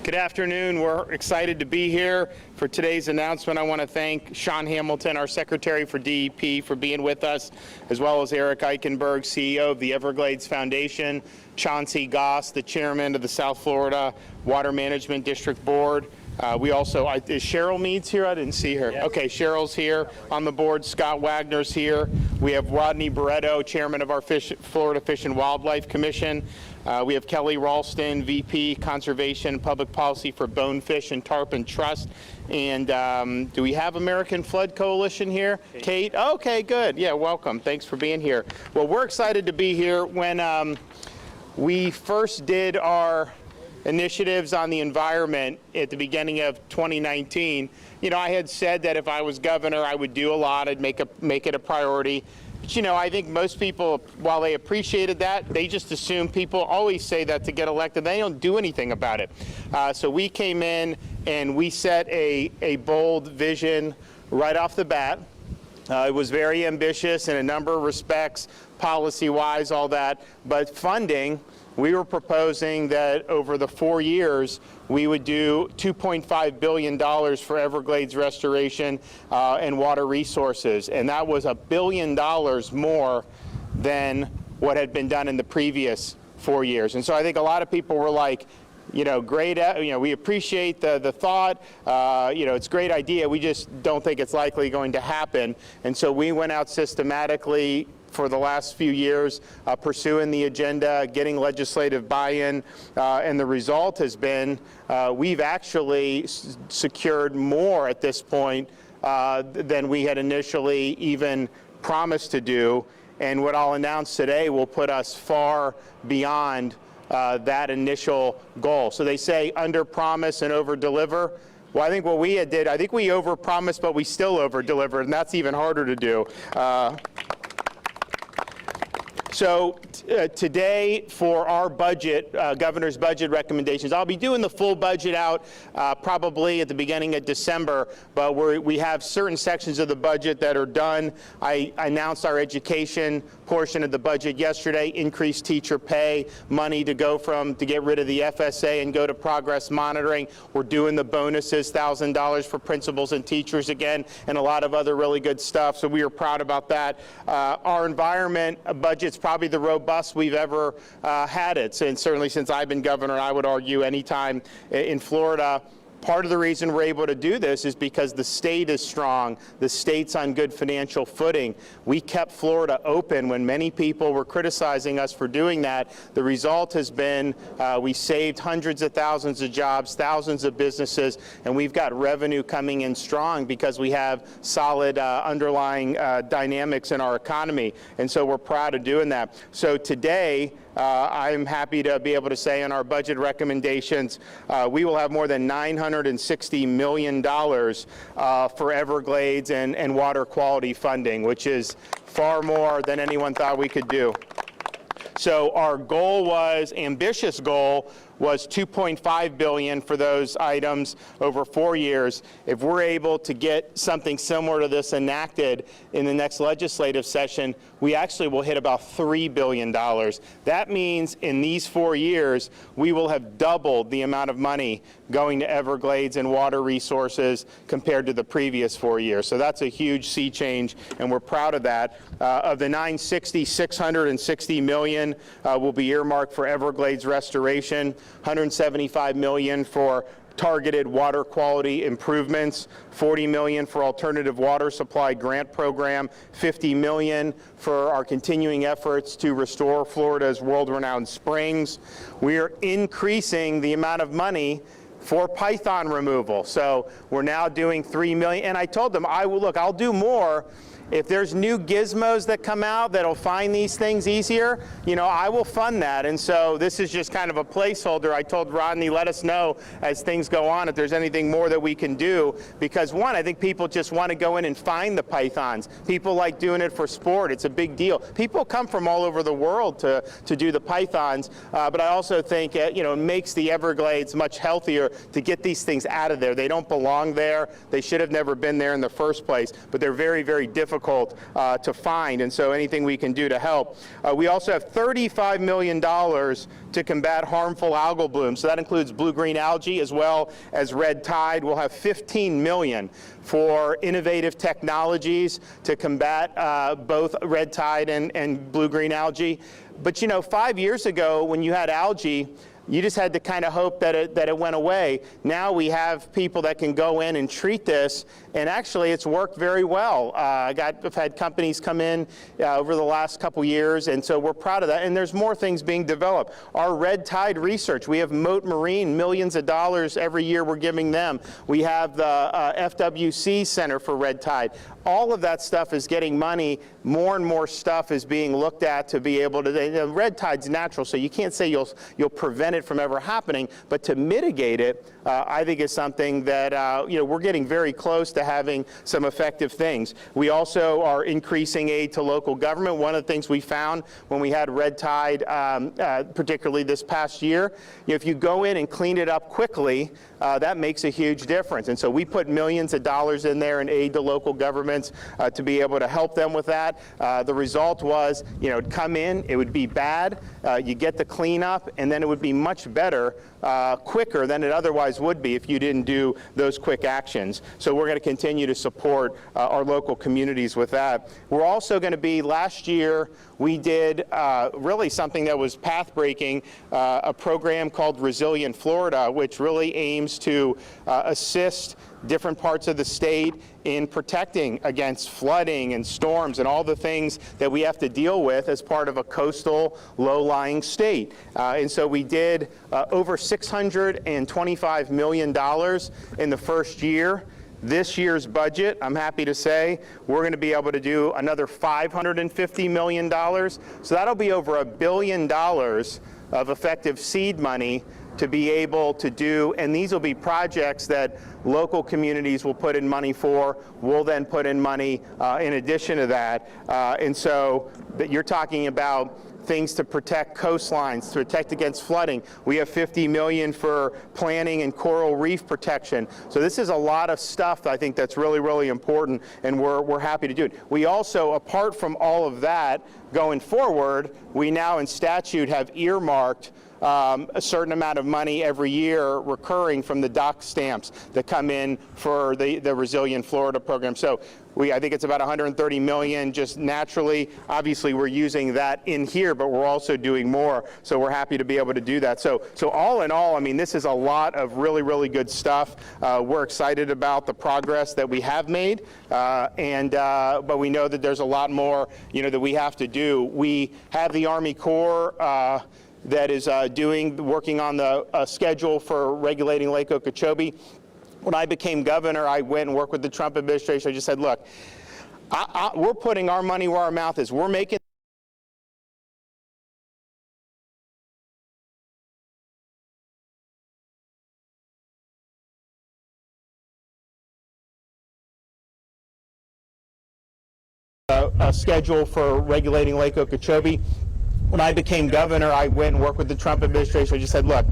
Good afternoon. We're excited to be here for today's announcement. I want to thank Sean Hamilton, our Secretary for DEP, for being with us, as well as Eric Eichenberg, CEO of the Everglades Foundation, Chauncey Goss, the Chairman of the South Florida Water Management District Board. We also, is Cheryl Meads here? I didn't see her. Yes. Okay, Cheryl's here on the board. Scott Wagner's here. We have Rodney Barretto, Chairman of our Florida Fish and Wildlife Commission. We have Kelly Ralston, VP Conservation and Public Policy for Bonefish and Tarpon Trust. And do we have American Flood Coalition here? Kate? Okay, good. Yeah, welcome. Thanks for being here. Well, we're excited to be here. When we first did our initiatives on the environment at the beginning of 2019, I had said that if I was governor, I would do a lot. I'd make it a priority. But, I think most people, while they appreciated that, they just assume people always say that to get elected. They don't do anything about it. So we came in and we set a bold vision right off the bat. It was very ambitious in a number of respects, policy-wise, all that. But funding, we were proposing that over the 4 years, we would do $2.5 billion for Everglades restoration and water resources. And that was $1 billion more than what had been done in the previous 4 years. And so I think a lot of people were like, great, we appreciate the thought, it's a great idea, we just don't think it's likely going to happen. And so we went out systematically for the last few years, pursuing the agenda, getting legislative buy-in, and the result has been we've actually secured more at this point than we had initially even promised to do. And what I'll announce today will put us far beyond that initial goal. So they say under promise and over deliver. Well, I think what we did, I think we over promised, but we still over delivered, and that's even harder to do. So today, for our budget, governor's budget recommendations, I'll be doing the full budget out probably at the beginning of December, but we have certain sections of the budget that are done. I announced our education portion of the budget yesterday, increased teacher pay, money to get rid of the FSA and go to progress monitoring. We're doing the bonuses, $1,000 for principals and teachers again, and a lot of other really good stuff, so we are proud about that. Our environment budget's probably the robust we've ever had it, and certainly since I've been governor, I would argue anytime in Florida. Part of the reason we're able to do this is because the state is strong. The state's on good financial footing. We kept Florida open when many people were criticizing us for doing that. The result has been we saved hundreds of thousands of jobs, thousands of businesses, and we've got revenue coming in strong because we have solid underlying dynamics in our economy. And so we're proud of doing that. So today, I'm happy to be able to say in our budget recommendations, we will have more than $960 million for Everglades and water quality funding, which is far more than anyone thought we could do. So our goal was, ambitious goal, was $2.5 billion for those items over 4 years. If we're able to get something similar to this enacted in the next legislative session, we actually will hit about $3 billion. That means in these 4 years, we will have doubled the amount of money going to Everglades and water resources compared to the previous 4 years. So that's a huge sea change, and we're proud of that. Of the $960, $660 million will be earmarked for Everglades restoration. $175 million for targeted water quality improvements, $40 million for alternative water supply grant program, $50 million for our continuing efforts to restore Florida's world-renowned springs. We are increasing the amount of money for python removal. So we're now doing $3 million, and I told them, I'll do more. If there's new gizmos that come out that'll find these things easier, I will fund that. And so this is just kind of a placeholder. I told Rodney, let us know as things go on if there's anything more that we can do. Because one, I think people just want to go in and find the pythons. People like doing it for sport. It's a big deal. People come from all over the world to do the pythons. But I also think it makes the Everglades much healthier to get these things out of there. They don't belong there. They should have never been there in the first place. But they're very, very difficult difficult to find, and so anything we can do to help. We also have $35 million to combat harmful algal blooms. So that includes blue-green algae as well as red tide. We'll have $15 million for innovative technologies to combat both red tide and blue-green algae. But 5 years ago when you had algae, you just had to kind of hope that it went away. Now we have people that can go in and treat this, and actually it's worked very well. I've had companies come in over the last couple years, and so we're proud of that. And there's more things being developed. Our red tide research, we have Moat Marine, millions of dollars every year we're giving them. We have the FWC Center for Red Tide. All of that stuff is getting money. More and more stuff is being looked at to be able to, red tide's natural, so you can't say you'll prevent it from ever happening, but to mitigate it, I think is something that we're getting very close to having some effective things. We also are increasing aid to local government. One of the things we found when we had red tide, particularly this past year, if you go in and clean it up quickly, that makes a huge difference. And so we put millions of dollars in there in aid to local governments to be able to help them with that. The result was, it'd come in, it would be bad, you get the cleanup, and then it would be much better quicker than it otherwise would be if you didn't do those quick actions. So we're going to continue to support our local communities with that. We're also going to be, last year we did really something that was path-breaking, a program called Resilient Florida, which really aims to assist different parts of the state in protecting against flooding and storms and all the things that we have to deal with as part of a coastal, low-lying state. And so we did over $625 million in the first year. This year's budget, I'm happy to say, we're going to be able to do another $550 million. So that'll be over $1 billion of effective seed money to be able to do, and these will be projects that local communities will put in money for. We'll then put in money in addition to that. And so you're talking about things to protect coastlines, to protect against flooding. We have $50 million for planting and coral reef protection. So this is a lot of stuff that I think that's really, really important, and we're happy to do it. We also, apart from all of that, going forward, we now in statute have earmarked a certain amount of money every year recurring from the dock stamps that come in for the Resilient Florida program. So I think it's about $130 million just naturally. Obviously, we're using that in here, but we're also doing more. So we're happy to be able to do that. So all in all, I mean, this is a lot of really, really good stuff. We're excited about the progress that we have made, but we know that there's a lot more, that we have to do. We have the Army Corps that is working on the schedule for regulating Lake Okeechobee. When I became governor, I went and worked with the Trump administration. I just said, look, we're putting our money where our mouth is. We're making a schedule for regulating Lake Okeechobee. When I became governor, I went and worked with the Trump administration. I just said, look,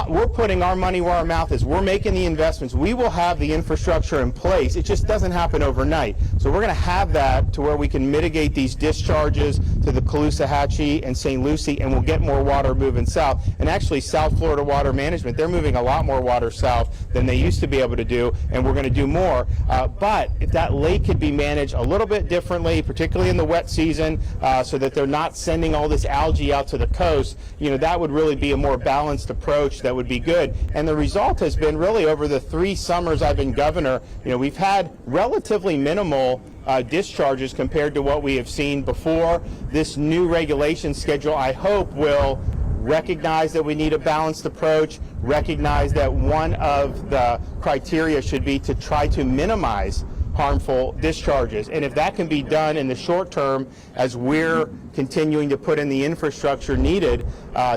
we're putting our money where our mouth is. We're making the investments. We will have the infrastructure in place. It just doesn't happen overnight. So we're going to have that to where we can mitigate these discharges to the Caloosahatchee and St. Lucie, and we'll get more water moving south. And actually, South Florida Water Management, they're moving a lot more water south than they used to be able to do, and we're going to do more. But if that lake could be managed a little bit differently, particularly in the wet season, so that they're not sending all this algae out to the coast, that would really be a more balanced approach that would be good. And the result has been really over the 3 summers I've been governor, we've had relatively minimal discharges compared to what we have seen before. This new regulation schedule, I hope, will recognize that we need a balanced approach, recognize that one of the criteria should be to try to minimize harmful discharges. And if that can be done in the short term, as we're continuing to put in the infrastructure needed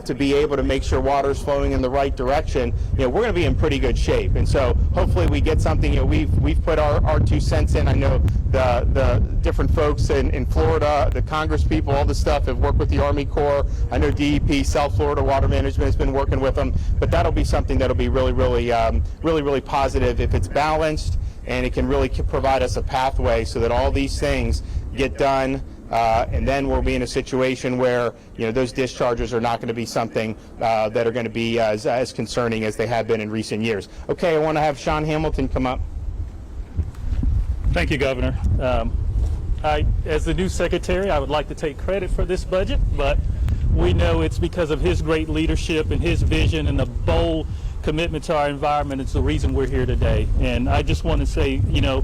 to be able to make sure water is flowing in the right direction, we're going to be in pretty good shape. And so hopefully we get something. We've put our 2 cents in. I know the different folks in Florida, the Congress people, all this stuff have worked with the Army Corps. I know DEP, South Florida Water Management has been working with them. But that'll be something that'll be really, really, really, really positive if it's balanced. and it can really provide us a pathway so that all these things get done, and then we'll be in a situation where, you know, those discharges are not going to be something that are going to be as concerning as they have been in recent years. Okay, I want to have Sean Hamilton come up. Thank you, Governor. As the new secretary, I would like to take credit for this budget, but we know it's because of his great leadership and his vision and the bold commitment to our environment. It's the reason we're here today. And I just want to say, you know,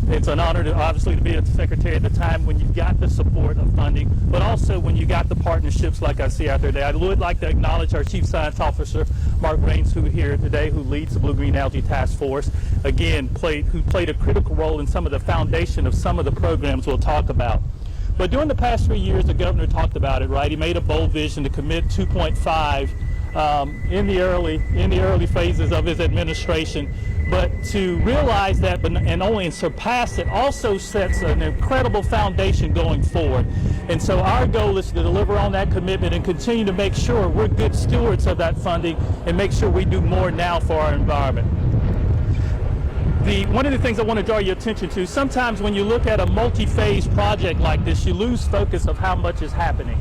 it's an honor to obviously to be a secretary at the time when you've got the support of funding, but also when you got the partnerships like I see out there today. I would like to acknowledge our Chief Science Officer, Mark Raines, who is here today, who leads the Blue-Green Algae Task Force, again, who played a critical role in some of the foundation of some of the programs we'll talk about. But during the past 3 years, the governor talked about it, right? He made a bold vision to commit 2.5 in the early phases of his administration. But to realize that and only surpass it also sets an incredible foundation going forward. And so our goal is to deliver on that commitment and continue to make sure we're good stewards of that funding and make sure we do more now for our environment. One of the things I want to draw your attention to, sometimes when you look at a multi-phase project like this, you lose focus of how much is happening.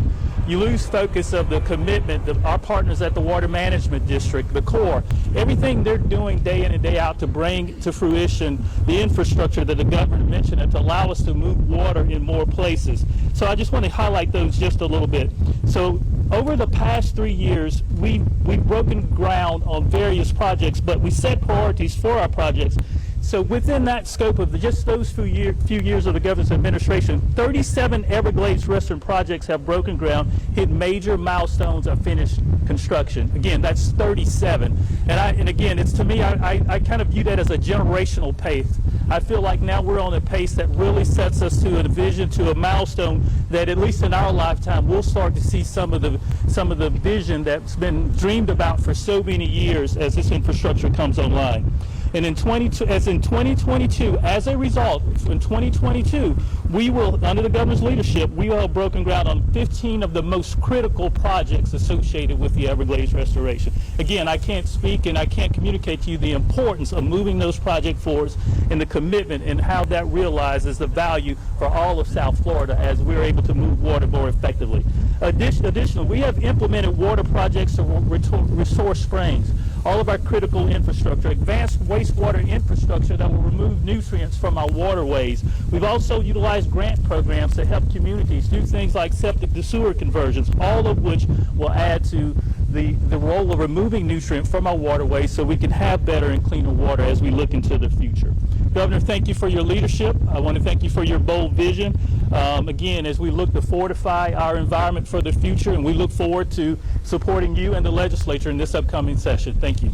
You lose focus of the commitment of our partners at the Water Management District, the Corps, everything they're doing day in and day out to bring to fruition the infrastructure that the governor mentioned and to allow us to move water in more places. So I just want to highlight those just a little bit. So over the past 3 years, we've broken ground on various projects, but we set priorities for our projects. So within that scope of just those few years of the governor's administration, 37 Everglades restaurant projects have broken ground, hit major milestones of finished construction. Again, that's 37. And again, it's to me, I kind of view that as a generational pace. I feel like now we're on a pace that really sets us to a vision, to a milestone that at least in our lifetime, we'll start to see some of the vision that's been dreamed about for so many years as this infrastructure comes online. And in 2022, as a result, in 2022, we will, under the governor's leadership, we will have broken ground on 15 of the most critical projects associated with the Everglades restoration. Again, I can't speak and I can't communicate to you the importance of moving those projects forward and the commitment and how that realizes the value for all of South Florida as we're able to move water more effectively. Additionally, we have implemented water projects to restore springs, all of our critical infrastructure, advanced wastewater infrastructure that will remove nutrients from our waterways. We've also utilized grant programs to help communities do things like septic to sewer conversions, all of which will add to the role of removing nutrients from our waterways so we can have better and cleaner water as we look into the future. Governor, thank you for your leadership. I want to thank you for your bold vision. Again, as we look to fortify our environment for the future, and we look forward to supporting you and the legislature in this upcoming session. Thank you.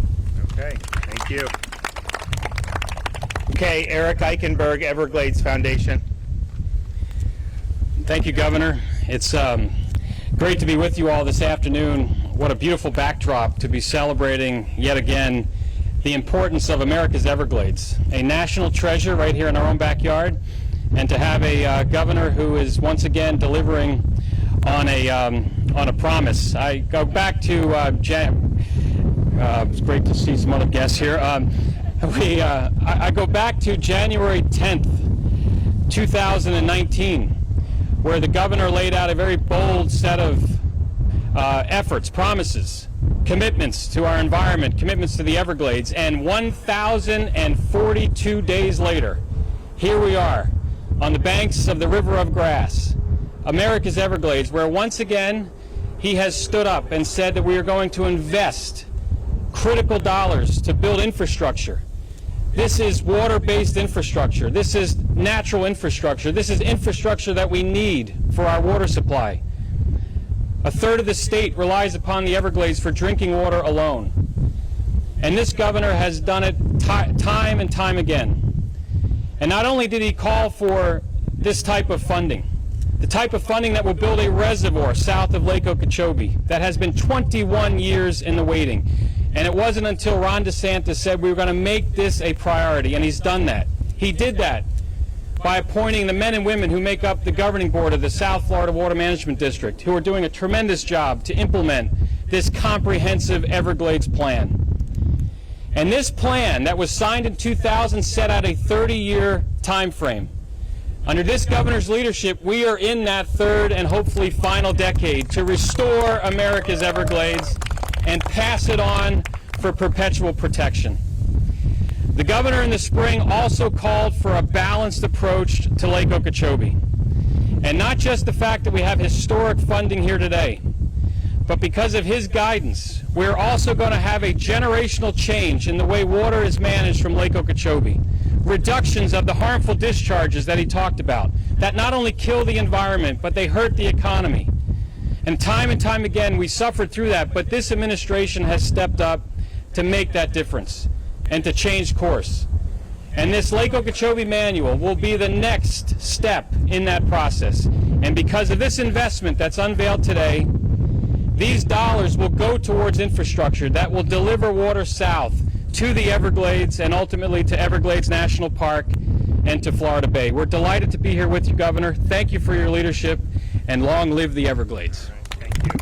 Okay, thank you. Okay, Eric Eichenberg, Everglades Foundation. Thank you, Governor. It's great to be with you all this afternoon. What a beautiful backdrop to be celebrating yet again the importance of America's Everglades, a national treasure right here in our own backyard, and to have a governor who is once again delivering on a promise. I go back to it's great to see some other guests here. I go back to January 10th, 2019, where the governor laid out a very bold set of efforts, promises, commitments to our environment, commitments to the Everglades, and 1,042 days later, here we are on the banks of the River of Grass, America's Everglades, where once again he has stood up and said that we are going to invest critical dollars to build infrastructure. This is water-based infrastructure. This is natural infrastructure. This is infrastructure that we need for our water supply. A third of the state relies upon the Everglades for drinking water alone. And this governor has done it time and time again. And not only did he call for this type of funding, the type of funding that will build a reservoir south of Lake Okeechobee that has been 21 years in the waiting. And it wasn't until Ron DeSantis said we were going to make this a priority, and he's done that. He did that by appointing the men and women who make up the governing board of the South Florida Water Management District, who are doing a tremendous job to implement this comprehensive Everglades plan. And this plan that was signed in 2000 set out a 30-year time frame. Under this governor's leadership, we are in that third and hopefully final decade to restore America's Everglades and pass it on for perpetual protection. The governor in the spring also called for a balanced approach to Lake Okeechobee. And not just the fact that we have historic funding here today, but because of his guidance, we're also going to have a generational change in the way water is managed from Lake Okeechobee. Reductions of the harmful discharges that he talked about, that not only kill the environment, but they hurt the economy. And time again, we suffered through that, but this administration has stepped up to make that difference and to change course. And this Lake Okeechobee manual will be the next step in that process. And because of this investment that's unveiled today, these dollars will go towards infrastructure that will deliver water south to the Everglades and ultimately to Everglades National Park and to Florida Bay. We're delighted to be here with you, Governor. Thank you for your leadership, and long live the Everglades. Thank you.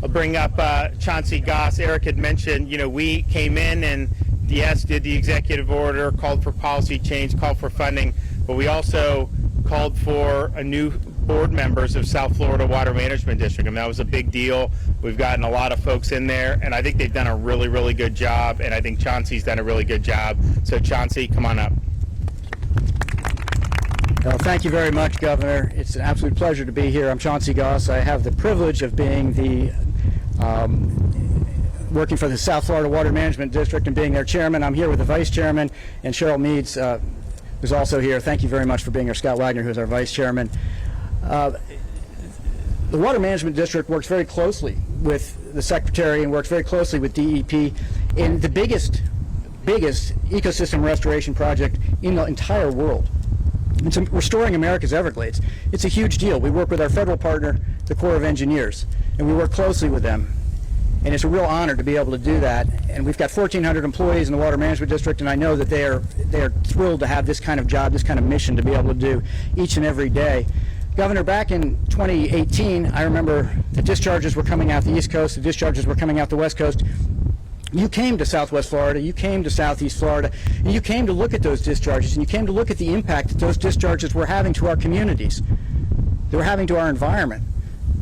I'll bring up Chauncey Goss. Eric had mentioned, we came in and, yes, did the executive order, called for policy change, called for funding, but we also called for a new board members of South Florida Water Management District, and that was a big deal. We've gotten a lot of folks in there, and I think they've done a really, really good job, and I think Chauncey's done a really good job. So Chauncey, come on up. Well, thank you very much, Governor. It's an absolute pleasure to be here. I'm Chauncey Goss. I have the privilege of being working for the South Florida Water Management District and being their chairman. I'm here with the vice chairman, and Cheryl Meads, who's also here. Thank you very much for being here. Scott Wagner, who's our vice chairman. The Water Management District works very closely with the Secretary and works very closely with DEP in the biggest ecosystem restoration project in the entire world. It's restoring America's Everglades. It's a huge deal. We work with our federal partner, the Corps of Engineers, and we work closely with them. And it's a real honor to be able to do that. And we've got 1,400 employees in the Water Management District, and I know that they are thrilled to have this kind of job, this kind of mission to be able to do each and every day. Governor, back in 2018, I remember the discharges were coming out the East Coast, the discharges were coming out the West Coast. You came to Southwest Florida, you came to Southeast Florida, and you came to look at those discharges, and you came to look at the impact that those discharges were having to our communities. They were having to our environment.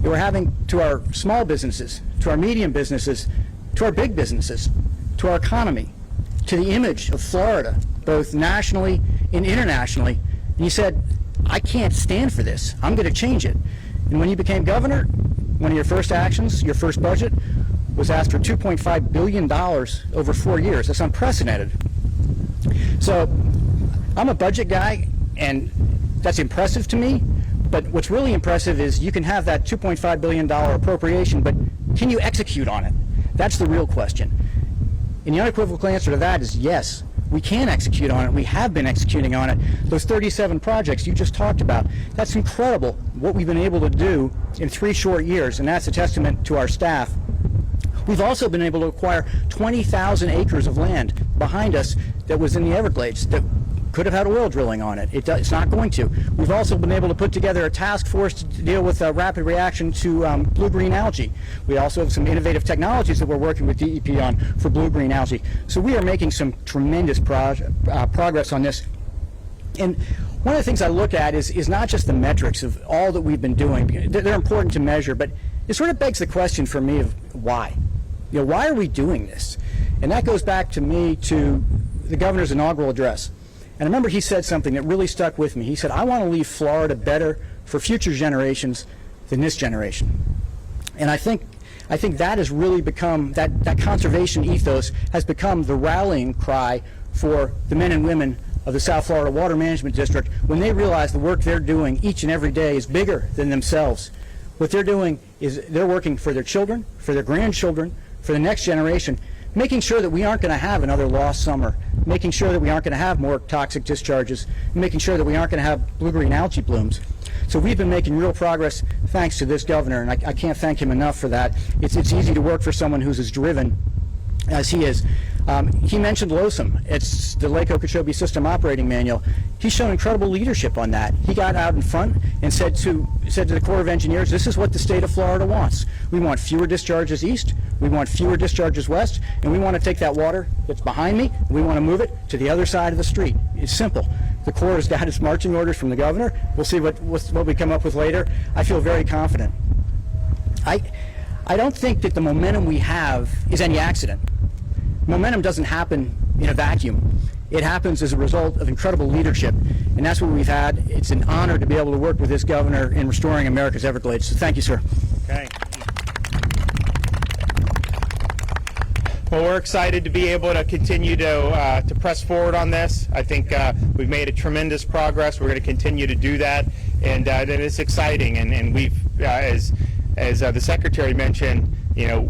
They were having to our small businesses, to our medium businesses, to our big businesses, to our economy, to the image of Florida, both nationally and internationally. And you said, I can't stand for this. I'm going to change it. And when you became governor, one of your first actions, your first budget, was asked for $2.5 billion over 4 years. That's unprecedented. So I'm a budget guy, and that's impressive to me. But what's really impressive is you can have that $2.5 billion appropriation, but can you execute on it? That's the real question. And the unequivocal answer to that is yes. We can execute on it. We have been executing on it. Those 37 projects you just talked about, that's incredible what we've been able to do in 3 short years, and that's a testament to our staff. We've also been able to acquire 20,000 acres of land behind us that was in the Everglades that could have had oil drilling on it. It's not going to. We've also been able to put together a task force to deal with rapid reaction to blue-green algae. We also have some innovative technologies that we're working with DEP on for blue-green algae. So we are making some tremendous progress on this. And one of the things I look at is not just the metrics of all that we've been doing. They're important to measure, but it sort of begs the question for me of why. Why are we doing this? And that goes back to the governor's inaugural address. And I remember he said something that really stuck with me. He said, I want to leave Florida better for future generations than this generation. And I think that has really become, that conservation ethos has become the rallying cry for the men and women of the South Florida Water Management District when they realize the work they're doing each and every day is bigger than themselves. What they're doing is they're working for their children, for their grandchildren, for the next generation, making sure that we aren't going to have another lost summer, making sure that we aren't going to have more toxic discharges, making sure that we aren't going to have blue-green algae blooms. So we've been making real progress thanks to this governor, and I can't thank him enough for that. It's easy to work for someone who's as driven as he is. He mentioned LOSM. It's the Lake Okeechobee System Operating Manual. He's shown incredible leadership on that. He got out in front and said to the Corps of Engineers, this is what the state of Florida wants. We want fewer discharges east, we want fewer discharges west, and we want to take that water that's behind me, and we want to move it to the other side of the street. It's simple. The Corps has got its marching orders from the governor. We'll see what we come up with later. I feel very confident. I don't think that the momentum we have is any accident. Momentum doesn't happen in a vacuum. It happens as a result of incredible leadership, and that's what we've had. It's an honor to be able to work with this governor in restoring America's Everglades. So thank you, sir. Okay. Well, we're excited to be able to continue to press forward on this. I think we've made a tremendous progress. We're going to continue to do that, and it's exciting. And we've, as the Secretary mentioned,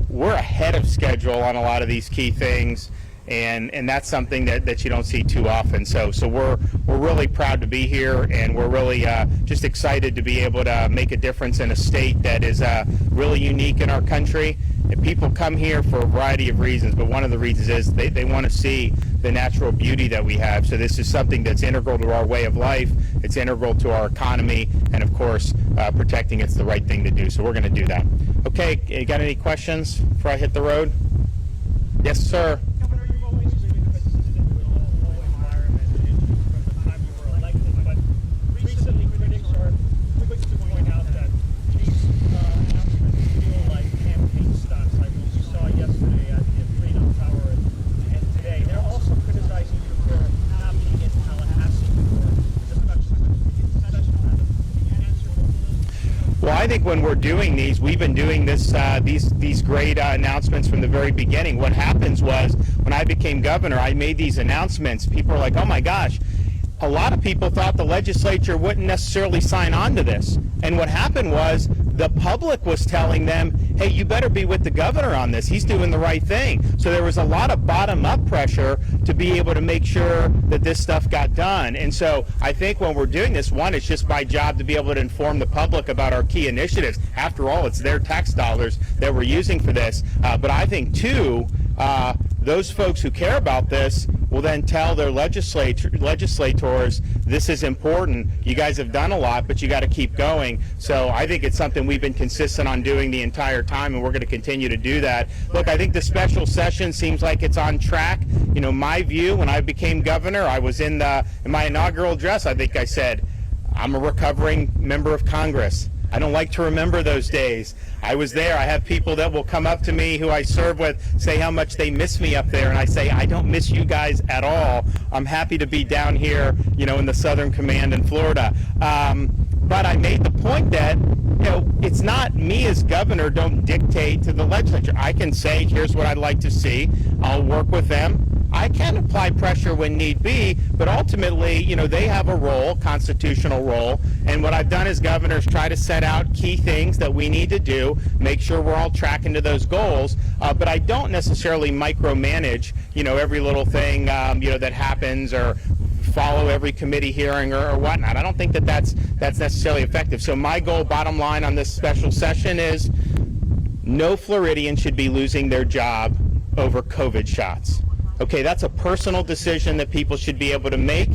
we're ahead of schedule on a lot of these key things, and that's something that you don't see too often. So we're really proud to be here, and we're really just excited to be able to make a difference in a state that is really unique in our country. And people come here for a variety of reasons, but one of the reasons is they want to see the natural beauty that we have. So this is something that's integral to our way of life. It's integral to our economy, and of course, protecting it's the right thing to do. So we're going to do that. Okay, you got any questions before I hit the road? Yes, sir. Governor, you've always been consistent with the whole environment from the time you were elected, but recently critics are quick to point out that these announcements feel like campaign stunts, like what you saw yesterday at the Freedom Tower and today. They're also criticizing you for not being in Tallahassee for the special session. Can you answer those? Well, I think when we're doing these, we've been doing this, these great announcements from the very beginning. What happens was, when I became governor, I made these announcements. People are like, oh my gosh. A lot of people thought the legislature wouldn't necessarily sign on to this. And what happened was, the public was telling them, hey, you better be with the governor on this. He's doing the right thing. So there was a lot of bottom-up pressure to be able to make sure that this stuff got done. And so I think when we're doing this, one, it's just my job to be able to inform the public about our key initiatives. After all, it's their tax dollars that we're using for this. But I think, two, those folks who care about this will then tell their legislators, this is important. You guys have done a lot, but you got to keep going. So I think it's something we've been consistent on doing the entire time, and we're going to continue to do that. Look, I think the special session seems like it's on track. My view, when I became governor, I was in my inaugural address, I think I said, I'm a recovering member of Congress. I don't like to remember those days. I was there. I have people that will come up to me who I serve with, say how much they miss me up there, and I say, I don't miss you guys at all. I'm happy to be down here, in the Southern Command in Florida. But I made the point that, it's not me as governor don't dictate to the legislature. I can say, here's what I'd like to see. I'll work with them. I can apply pressure when need be, but ultimately, they have a role, constitutional role, and what I've done as governor is try to set out key things that we need to do, make sure we're all tracking to those goals, but I don't necessarily micromanage, every little thing, that happens, or follow every committee hearing or whatnot. I don't think that's necessarily effective. So my goal, bottom line on this special session is no Floridian should be losing their job over COVID shots. Okay, that's a personal decision that people should be able to make.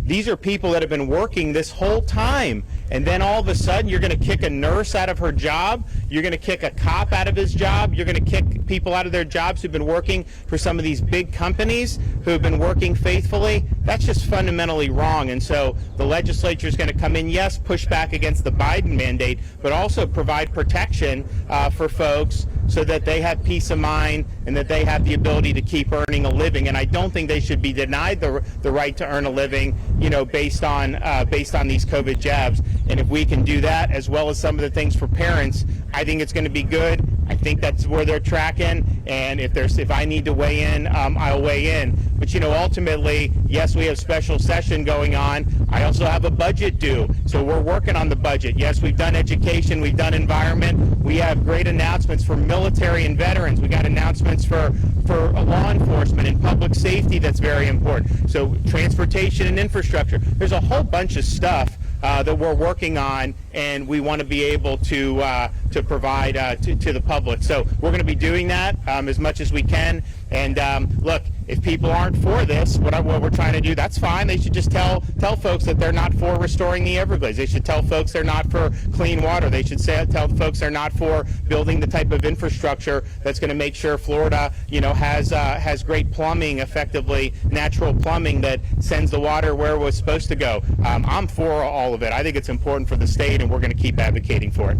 These are people that have been working this whole time, and then all of a sudden you're going to kick a nurse out of her job, you're going to kick a cop out of his job, you're going to kick people out of their jobs who've been working for some of these big companies who have been working faithfully. That's just fundamentally wrong. And so the legislature is going to come in, yes, push back against the Biden mandate, but also provide protection for folks so that they have peace of mind and that they have the ability to keep earning a living. And I don't think they should be denied the right to earn a living, based on these COVID jabs. And if we can do that, as well as some of the things for parents, I think it's going to be good. I think that's where they're tracking. And if I need to weigh in, I'll weigh in. But ultimately, yes, we have special session going on. I also have a budget due, so we're working on the budget. Yes, we've done education, we've done environment. We have great announcements for military and veterans. We got announcements for law enforcement and public safety that's very important. So transportation and infrastructure. There's a whole bunch of stuff that we're working on, and we want to be able to provide to the public. So we're going to be doing that as much as we can. And look, if people aren't for this, what we're trying to do, that's fine. They should just tell folks that they're not for restoring the Everglades. They should tell folks they're not for clean water. They should tell folks they're not for building the type of infrastructure that's going to make sure Florida, has great plumbing, effectively natural plumbing that sends the water where it was supposed to go. I'm for all of it. I think it's important for the state, and we're going to keep advocating for it.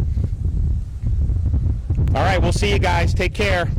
All right, we'll see you guys. Take care.